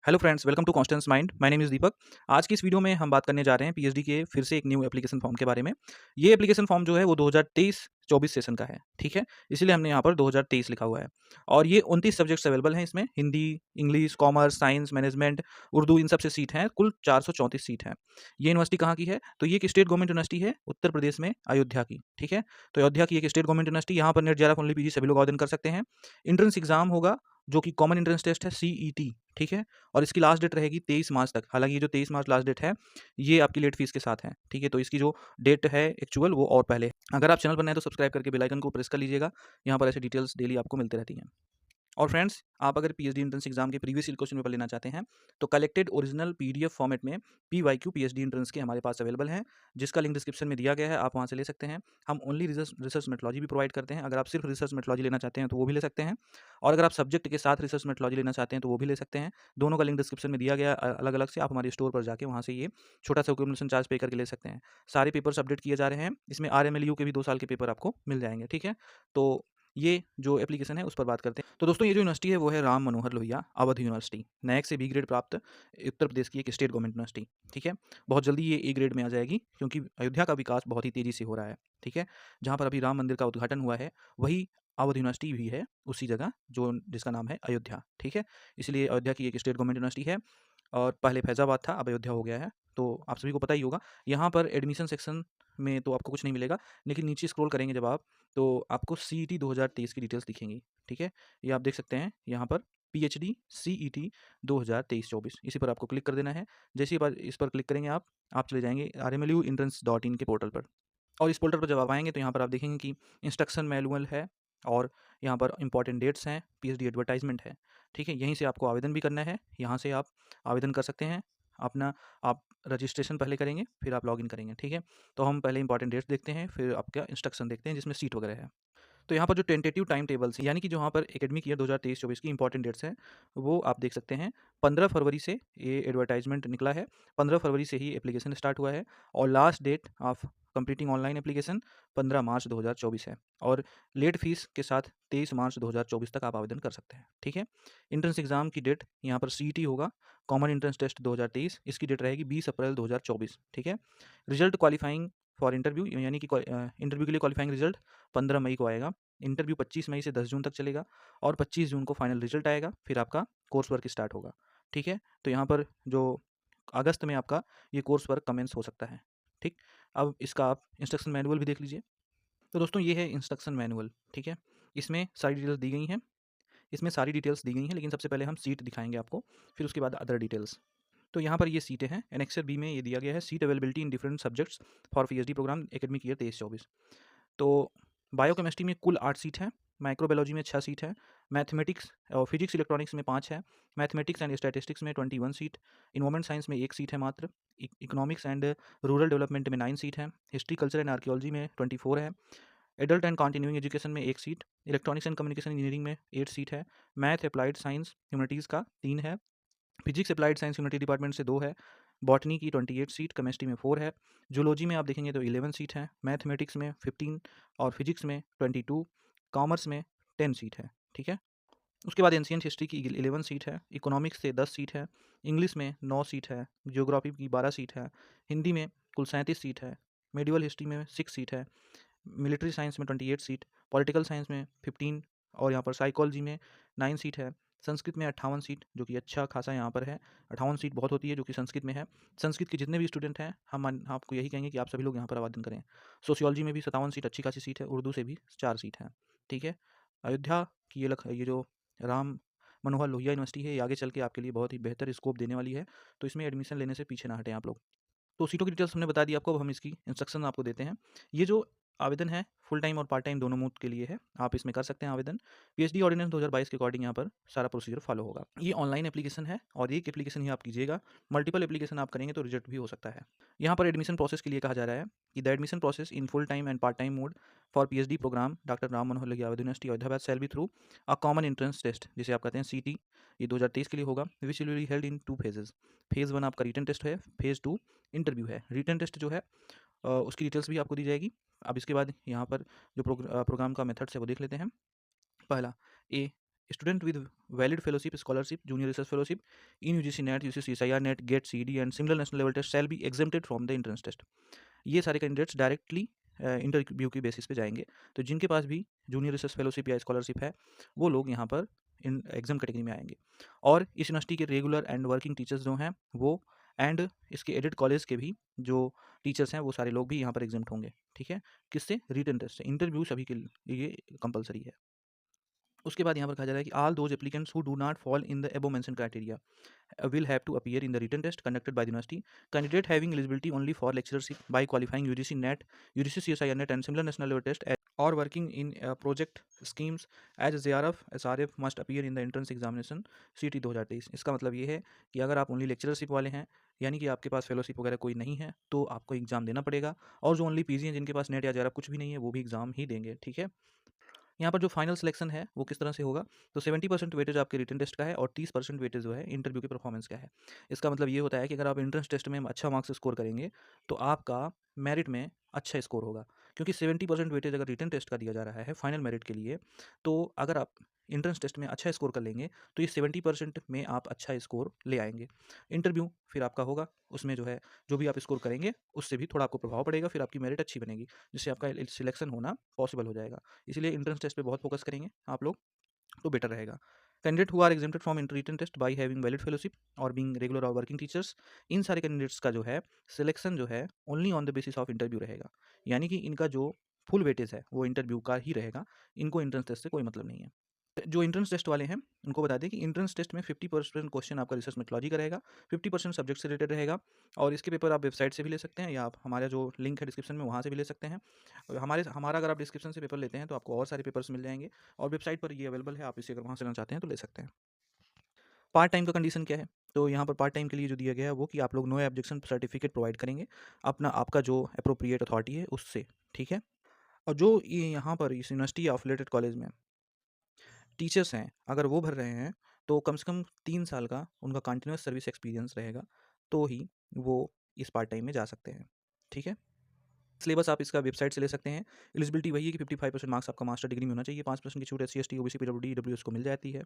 Hello friends, welcome to constance mind. My name is Deepak. आज की इस वीडियो में हम बात करने जा रहे हैं पीएचडी के फिर से एक न्यू एप्लीकेशन फॉर्म के बारे में। ये एप्लीकेशन फॉर्म जो है वो 2023-24 सेशन का है, ठीक है? इसीलिए हमने यहाँ पर 2023 लिखा हुआ है और ये 29 सब्जेक्ट्स अवेलेबल हैं इसमें। Hindi, English, commerce, science, management, Urdu, इन सब से सीट हैं। कुल 434 सीट हैं। ये यूनिवर्सिटी कहाँ की है? तो ये एक स्टेट गवर्नमेंट यूनिवर्सिटी है, उत्तर प्रदेश में अयोध्या की, ठीक है? तो अयोध्या की एक स्टेट गवर्नमेंट यूनिवर्सिटी, यहाँ पर नेट जेआरएफ ओनली पीजी सभी लोग आवेदन कर सकते हैं। एंट्रेंस एग्जाम होगा जो कि कॉमन एंट्रेंस टेस्ट है, सीईटी, ठीक है? और इसकी लास्ट डेट रहेगी 23 मार्च तक। हालाँकि ये जो 23 मार्च लास्ट डेट है, ये आपकी लेट फीस के साथ है, ठीक है? तो इसकी जो डेट है एक्चुअल वो और पहले है। अगर आप चैनल पर नए हैं तो सब्सक्राइब करके बेल आइकन को प्रेस कर लीजिएगा। यहाँ पर ऐसे डिटेल्स डेली आपको मिलती रहती हैं। और फ्रेंड्स, आप अगर पीएचडी एंट्रेंस एग्जाम के प्रीवियस ईयर क्वेश्चन पेपर लेना चाहते हैं तो कलेक्टेड ओरिजिनल पीडीएफ फॉर्मेट में पीवाईक्यू पीएचडी एंट्रेंस के हमारे पास अवेलेबल हैं, जिसका लिंक डिस्क्रिप्शन में दिया गया है, आप वहां से ले सकते हैं। हम ओनली रिसर्च मेथोलॉजी भी प्रोवाइड करते हैं। अगर आप सिर्फ रिसर्च मेथोलॉजी लेना चाहते हैं तो वो भी ले सकते हैं, और अगर आप सब्जेक्ट के साथ रिसर्च मेथोलॉजी लेना चाहते हैं तो वो भी ले सकते हैं। दोनों का लिंक डिस्क्रिप्शन में दिया गया है अलग अलग से। आप हमारे स्टोर पर जाके वहाँ से ये छोटा सा एक्यूमुलेशन चार्ज पे करके ले सकते हैं। सारे पेपर्स अपडेट किए जा रहे हैं। इसमें आरएमएलयू के भी 2 साल के पेपर आपको मिल जाएंगे, ठीक है? तो ये जो एप्लीकेशन है उस पर बात करते हैं। तो दोस्तों, ये जो यूनिवर्सिटी है वो है राम मनोहर लोहिया अवध यूनिवर्सिटी, नैक से बी ग्रेड प्राप्त उत्तर प्रदेश की एक स्टेट गवर्नमेंट यूनिवर्सिटी, ठीक है? बहुत जल्दी ये ए ग्रेड में आ जाएगी क्योंकि अयोध्या का विकास बहुत ही तेज़ी से हो रहा है, ठीक है? जहाँ पर अभी राम मंदिर का उद्घाटन हुआ है, वही अवध यूनिवर्सिटी भी है उसी जगह, जो जिसका नाम है अयोध्या, ठीक है? इसलिए अयोध्या की एक स्टेट गवर्नमेंट यूनिवर्सिटी है और पहले फैज़ाबाद था, अब अयोध्या हो गया है। तो आप सभी को पता ही होगा। यहाँ पर एडमिशन सेक्शन में तो आपको कुछ नहीं मिलेगा, लेकिन नीचे स्क्रॉल करेंगे जब आप, तो आपको सीईटी 2023 की डिटेल्स दिखेंगी, ठीक है? ये आप देख सकते हैं यहाँ पर, पीएचडी सीईटी 2023-24, इसी पर आपको क्लिक कर देना है। जैसे ही इस पर क्लिक करेंगे आप चले जाएँगे rmluentrance.in के पोर्टल पर, और इस पोर्टल पर जब आप आएँगे तो यहाँ पर आप देखेंगे कि इंस्ट्रक्शन मैनुअल है और यहाँ पर इंपॉर्टेंट डेट्स हैं, पीएचडी एडवर्टाइजमेंट है, ठीक है? यहीं से आपको आवेदन भी करना है, यहाँ से आप आवेदन कर सकते हैं। अपना आप रजिस्ट्रेशन पहले करेंगे, फिर आप लॉगिन करेंगे, ठीक है? तो हम पहले इंपॉर्टेंट डेट्स देखते हैं, फिर आपका इंस्ट्रक्शन देखते हैं जिसमें सीट वगैरह है। तो यहाँ पर जो टेंटेटिव टाइम टेबल्स हैं, यानी कि जो वहाँ पर एकेडमिक ईयर 2023-24 की इंपॉर्टेंट डेट्स हैं, वो आप देख सकते हैं। 15 फरवरी से ये एडवर्टाइजमेंट निकला है, 15 फरवरी से ही एप्लीकेशन स्टार्ट हुआ है, और last date of completing online application 15 March 2024 है, और लेट फीस के साथ 23 मार्च 2024 तक आप आवेदन कर सकते हैं, ठीक है? एंट्रेंस एग्जाम की डेट यहाँ पर सीईटी होगा, कॉमन एंट्रेंस टेस्ट 2023, इसकी डेट रहेगी 20 अप्रैल 2024, ठीक है? रिजल्ट क्वालिफाइंग फॉर इंटरव्यू, यानी कि इंटरव्यू के लिए क्वालिफाइंग रिजल्ट 15 मई को आएगा। इंटरव्यू 25 मई से 10 जून तक चलेगा, और 25 जून को फाइनल रिजल्ट आएगा, फिर आपका कोर्स वर्क स्टार्ट होगा, ठीक है? तो यहाँ पर जो अगस्त में आपका ये कोर्स वर्क कमेंस हो सकता है, ठीक? अब इसका आप इंस्ट्रक्शन मैनुअल भी देख लीजिए। तो दोस्तों, ये है इंस्ट्रक्शन मैनुअल, ठीक है? इसमें सारी डिटेल्स दी गई हैं। लेकिन सबसे पहले हम सीट दिखाएंगे आपको, फिर उसके बाद अदर डिटेल्स। तो यहाँ पर ये सीटें हैं। एनेक्सर बी में ये दिया गया है, seat availability in different subjects for PhD program academic year 23-24। तो बायोकेमिस्ट्री में कुल 8 सीट है, माइक्रोबायोलॉजी में 6 सीट है, मैथमेटिक्स और फिजिक्स इलेक्ट्रॉनिक्स में 5 है, मैथमेटिक्स एंड स्टैटिस्टिक्स में 21 सीट, इन्वायरमेंट साइंस में 1 सीट है मात्र, इकोनॉमिक्स एंड रूरल डेवलपमेंट में 9 सीट है, हिस्ट्री कल्चर एंड आर्कियोलॉजी में 24 है, एडल्ट एंड कंटिन्यूइंग एजुकेशन में 1 seat, electronics and communication engineering में 8 सीट है, मैथ अप्लाइड साइंस ह्यूमैनिटीज़ का 3 है, physics applied science humanity department से 2 है, बॉटनी की 28 सीट, केमिस्ट्री में 4 है, जूलॉजी में आप देखेंगे तो 11 सीट है, मैथमेटिक्स में 15 और फिजिक्स में 22, कॉमर्स में 10 सीट है, ठीक है? उसके बाद एंशिएंट हिस्ट्री की 11 सीट है, इकोनॉमिक्स से 10 सीट है, इंग्लिश में 9 सीट है, ज्योग्राफी की 12 सीट है, हिंदी में कुल 37 सीट है, मेडिवल हिस्ट्री में 6 सीट है, मिलिट्री साइंस में 28 सीट, पॉलिटिकल साइंस में 15, और यहाँ पर साइकोलॉजी में 9 सीट है, संस्कृत में 58 सीट, जो कि अच्छा खासा यहाँ पर है। 58 सीट बहुत होती है जो कि संस्कृत में है। संस्कृत के जितने भी स्टूडेंट हैं, हम आपको यही कहेंगे कि आप सभी लोग यहाँ पर आवेदन करें। सोशियोलॉजी में भी 57 सीट, अच्छी खासी सीट है। उर्दू से भी 4 सीट हैं, ठीक है? अयोध्या की ये जो राम मनोहर लोहिया यूनिवर्सिटी है, ये आगे चल के आपके लिए बहुत ही बेहतर स्कोप देने वाली है, तो इसमें एडमिशन लेने से पीछे ना हटें आप लोग। तो सीटों की डिटेल्स हमने बता दी आपको, अब हम इसकी इंस्ट्रक्शन आपको देते हैं। ये जो आवेदन है फुल टाइम और पार्ट टाइम दोनों मोड के लिए है, आप इसमें कर सकते हैं आवेदन। पीएचडी ऑर्डिनेंस 2022 के अकॉर्डिंग यहाँ पर सारा प्रोसीजर फॉलो होगा। ये ऑनलाइन एप्लीकेशन है और एक एप्लीकेशन ही आप कीजिएगा, मल्टीपल एप्लीकेशन आप करेंगे तो रिजेक्ट भी हो सकता है। यहाँ पर एडमिशन प्रोसेस के लिए कहा जा रहा है कि the admission process in full time and part time mode for PhD program doctor Ram Manohar Lohia university Ahmedabad cell be through a common entrance test, जिसे आप कहते हैं सीटी। ये 2023 के लिए होगा, which will be held in 2 phases. Phase 1 आपका रिटन टेस्ट है, फेज़ 2 इंटरव्यू है। रिटन टेस्ट जो है उसकी डिटेल्स भी आपको दी जाएगी। अब इसके बाद यहाँ पर जो प्रोग्राम का मेथड्स है वो देख लेते हैं। पहला, ए Student with valid fellowship, scholarship, junior research fellowship in UGC NET, UGC CSIR NET, GATE, CD and similar national level test shall be exempted from the entrance test. ये सारे कैंडिडेट्स डायरेक्टली इंटरव्यू की basis पे जाएंगे। तो जिनके पास भी junior research fellowship या scholarship है वो लोग यहाँ पर इन एग्जाम कैटेगरी में आएंगे। और इस यूनिवर्सिटी के रेगुलर एंड वर्किंग टीचर्स जो हैं वो एंड इसके एडेड कॉलेज के भी जो टीचर्स हैं वो सारे लोग भी यहाँ पर एग्जाम्ट होंगे। ठीक है, किससे? रिटन टेस्ट से। इंटरव्यू सभी के लिए कंपलसरी है। उसके बाद यहाँ पर कहा जा रहा है कि all those applicants who do not fall in the एबो mention criteria will have to appear in the written test conducted by the university. Candidate having eligibility only for lecturership by qualifying UGC NET, UGC CSIR NET and similar national level test or working in project schemes as JRF, SRF must appear in the entrance examination CT 2023। इसका मतलब ये है कि अगर आप only lectureship वाले हैं यानी कि आपके पास फेलोशिप वगैरह कोई नहीं है तो आपको एग्जाम देना पड़ेगा। और जो ओनली पीजी हैं जिनके पास नेट या जेआरएफ कुछ भी नहीं है वो भी एग्जाम ही देंगे। ठीक है, यहाँ पर जो फाइनल सिलेक्शन है वो किस तरह से होगा? तो 70% वेटेज आपके रिटन टेस्ट का है और 30% वेटेज जो है इंटरव्यू के परफॉर्मेंस का है। इसका मतलब ये होता है कि अगर आप एंट्रेंस टेस्ट में अच्छा मार्क्स स्कोर करेंगे तो आपका मेरिट में अच्छा स्कोर होगा। क्योंकि 70% वेटेज अगर रिटन टेस्ट का दिया जा रहा है फाइनल मेरिट के लिए, तो अगर आप एंट्रेंस टेस्ट में अच्छा स्कोर कर लेंगे तो ये 70% में आप अच्छा स्कोर ले आएंगे। इंटरव्यू फिर आपका होगा, उसमें जो है जो भी आप स्कोर करेंगे उससे भी थोड़ा आपको प्रभाव पड़ेगा, फिर आपकी मेरिट अच्छी बनेगी जिससे आपका सिलेक्शन होना पॉसिबल हो जाएगा। इसीलिए एंट्रेंस टेस्ट पे बहुत फोकस करेंगे आप लोग तो बेटर रहेगा। Candidate who are exempted from written test by having valid fellowship और बीइंग रेगुलर और वर्किंग टीचर्स, इन सारे कैंडिडेट्स का जो है सिलेक्शन जो है only on the basis of interview रहेगा। यानी कि इनका जो फुल वेटेज है वो इंटरव्यू का ही रहेगा, इनको एंट्रेंस टेस्ट से कोई मतलब नहीं है। जो एंट्रेंस टेस्ट वाले हैं उनको बता दें कि एंट्रेंस टेस्ट में 50% क्वेश्चन आपका रिसर्च मेथोलॉजी का रहेगा, 50% सब्जेक्ट से रिलेटेड रहेगा। और इसके पेपर आप वेबसाइट से भी ले सकते हैं या आप हमारा जो लिंक है डिस्क्रिप्शन में वहाँ से भी ले सकते हैं। हमारा अगर आप डिस्क्रिप्शन से पेपर लेते हैं तो आपको और सारे पेपर्स मिल जाएंगे और वेबसाइट पर ये अवेलेबल है, आप इसे अगर वहाँ से लेना चाहते हैं तो ले सकते हैं। पार्ट टाइम का कंडीशन क्या है? तो यहाँ पर पार्ट टाइम के लिए जो दिया गया है वो कि आप लोग नो ऑब्जेक्शन सर्टिफिकेट प्रोवाइड करेंगे अपना आपका जो अप्रोप्रिएट अथॉरिटी है उससे। ठीक है, और जो ये यहाँ पर इस यूनिवर्सिटी अफिलेटेड कॉलेज में टीचर्स हैं अगर वो भर रहे हैं तो कम से कम 3 साल का उनका कंटिन्यूस सर्विस एक्सपीरियंस रहेगा तो ही वो इस पार्ट टाइम में जा सकते हैं। ठीक है, सिलेबस आप इसका वेबसाइट से ले सकते हैं। एलिजिबिलिटी वही है कि 55% मार्क्स आपका मास्टर डिग्री में होना चाहिए, 5% की छूट SC ST OBC PWD EWS को मिल जाती है।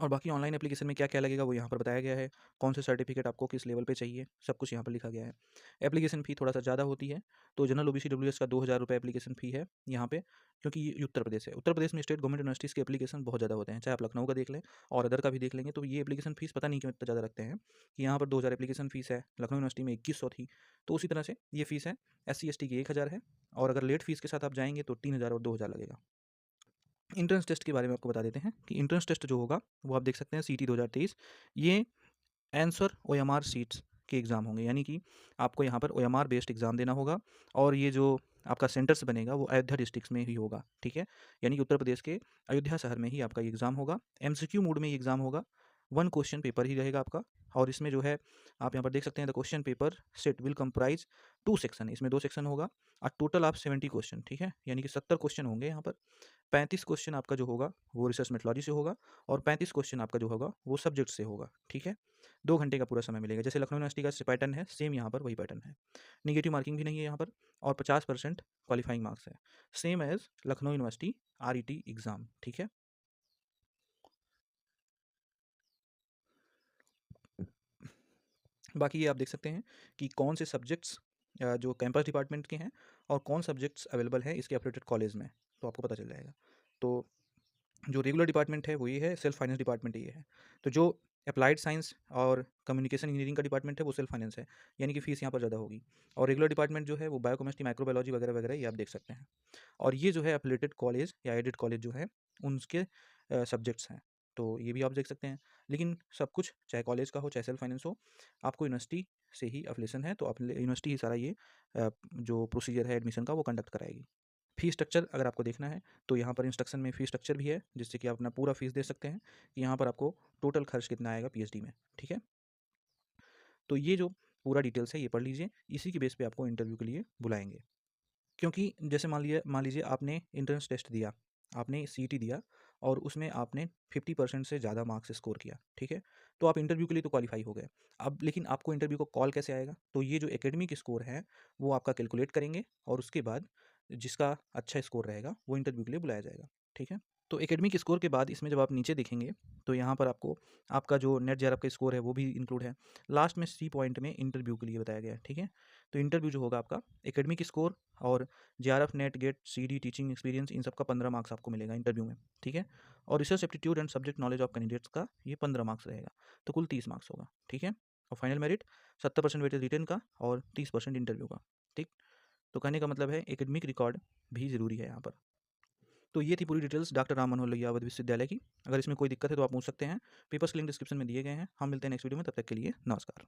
और बाकी ऑनलाइन एप्लीकेशन में क्या क्या लगेगा वो यहाँ पर बताया गया है, कौन से सर्टिफिकेट आपको किस लेवल पे चाहिए सब कुछ यहाँ पर लिखा गया है। एप्लीकेशन फ़ी थोड़ा सा ज़्यादा होती है, तो जनरल OBC WS का 2000 रुपये एप्लीकेशन फ़ी है यहाँ पे, क्योंकि ये उत्तर प्रदेश है। उत्तर प्रदेश में स्टेट गवर्नमेंट यूनिवर्सिटीज़ के एप्लीकेशन बहुत ज़्यादा होते हैं, चाहे आप लखनऊ का देख लें और अदर का भी देख लेंगे तो ये एप्लीकेशन फ़ीस पता नहीं क्यों इतना ज़्यादा रखते हैं कि यहाँ पर 2000 एप्लीकेशन फ़ीस है, लखनऊ यूनिवर्सिटी में 2100 थी। तो उसी तरह से ये फ़ीस है, SC ST की 1000 है और अगर लेट फीस के साथ आप जाएंगे तो 3000 और 2000 लगेगा। इंट्रेंस टेस्ट के बारे में आपको बता देते हैं कि इंट्रेंस टेस्ट जो होगा वो आप देख सकते हैं CT 2023, ये आंसर OMR सीट्स के एग्ज़ाम होंगे, यानी कि आपको यहाँ पर OMR बेस्ड एग्ज़ाम देना होगा और ये जो आपका सेंटर्स बनेगा वो अयोध्या डिस्ट्रिक्ट में ही होगा। ठीक है, यानी कि उत्तर प्रदेश के अयोध्या शहर में ही आपका ये एग्ज़ाम होगा। MCQ मोड में ये एग्ज़ाम होगा, 1 क्वेश्चन पेपर ही रहेगा आपका। और इसमें जो है आप यहाँ पर देख सकते हैं the question paper set will comprise 2 section, इसमें 2 सेक्शन होगा और टोटल आप 70 क्वेश्चन। ठीक है, यानी कि 70 क्वेश्चन होंगे यहाँ पर। 35 क्वेश्चन आपका जो होगा वो रिसर्च मेथोलॉजी से होगा और 35 क्वेश्चन आपका जो होगा वो सब्जेक्ट से होगा। ठीक है, 2 घंटे का पूरा समय मिलेगा, जैसे लखनऊ यूनिवर्सिटी का पैटर्न है सेम यहाँ पर वही पैटर्न है। निगेटिव मार्किंग भी नहीं है यहाँ पर और 50% क्वालिफाइंग मार्क्स है, same as Lucknow university RET exam. ठीक है, बाकी ये आप देख सकते हैं कि कौन से सब्जेक्ट्स जो कैंपस डिपार्टमेंट के हैं और कौन सब्जेक्ट्स अवेलेबल है इसके अफिलिएटेड कॉलेज में, तो आपको पता चल जाएगा। तो जो रेगुलर डिपार्टमेंट है वो ये है, सेल्फ फाइनेंस डिपार्टमेंट ये है। तो जो अप्लाइड साइंस और कम्युनिकेशन इंजीनियरिंग का डिपार्टमेंट है वो सेल्फ फाइनेंस है, यानी कि फ़ीस यहाँ पर ज़्यादा होगी। और रेगुलर डिपार्टमेंट जो है वो बायोकेमिस्ट्री माइक्रोबायोलॉजी वगैरह वगैरह ये आप देख सकते हैं। और ये जो है अफिलिएटेड कॉलेज या एडेड कॉलेज जो है उनके सब्जेक्ट्स हैं, तो ये भी आप देख सकते हैं। लेकिन सब कुछ चाहे कॉलेज का हो चाहे सेल्फ फाइनेंस हो, आपको यूनिवर्सिटी से ही अफिलिएशन है, तो यूनिवर्सिटी ही सारा ये जो प्रोसीजर है एडमिशन का वो कंडक्ट कराएगी। फ़ी स्ट्रक्चर अगर आपको देखना है तो यहाँ पर इंस्ट्रक्शन में फ़ी स्ट्रक्चर भी है, जिससे कि आप अपना पूरा फ़ीस दे सकते हैं कि यहाँ पर आपको टोटल खर्च कितना आएगा PhD में। ठीक है, तो ये जो पूरा डिटेल्स है ये पढ़ लीजिए, इसी के बेस पे आपको इंटरव्यू के लिए बुलाएंगे। क्योंकि जैसे मान लीजिए आपने एंट्रेंस टेस्ट दिया, आपने CET दिया और उसमें आपने 50% से ज़्यादा मार्क्स स्कोर किया। ठीक है, तो आप इंटरव्यू के लिए तो क्वालिफाई हो गए। अब लेकिन आपको इंटरव्यू को कॉल कैसे आएगा? तो ये जो एकेडमिक स्कोर है वो आपका कैलकुलेट करेंगे और उसके बाद जिसका अच्छा स्कोर रहेगा वो इंटरव्यू के लिए बुलाया जाएगा। ठीक है, तो एकेडमिक स्कोर के बाद इसमें जब आप नीचे देखेंगे तो यहाँ पर आपको आपका जो नेट जेआरएफ का स्कोर है वो भी इंक्लूड है। लास्ट में सी पॉइंट में इंटरव्यू के लिए बताया गया है, ठीक है। तो इंटरव्यू जो होगा आपका एकेडमिक स्कोर और JRF NET GATE CD teaching experience इन सब का 15 मार्क्स आपको मिलेगा इंटरव्यू में, ठीक है। और research aptitude and subject knowledge of candidates का ये 15 मार्क्स रहेगा, तो कुल 30 मार्क्स होगा, ठीक है। और फाइनल मेरिट 70% वेटेज रिटन का और 30% इंटरव्यू का, ठीक। तो कहने का मतलब है एकेडमिक रिकॉर्ड भी ज़रूरी है यहाँ पर। तो ये थी पूरी डिटेल्स डॉक्टर राम मनोहर लोहिया अवध विश्वविद्यालय की। अगर इसमें कोई दिक्कत है तो आप पूछ सकते हैं। पेपर्स के लिंक डिस्क्रिप्शन में दिए गए हैं। हम मिलते हैं नेक्स्ट वीडियो में, तब तक के लिए नमस्कार।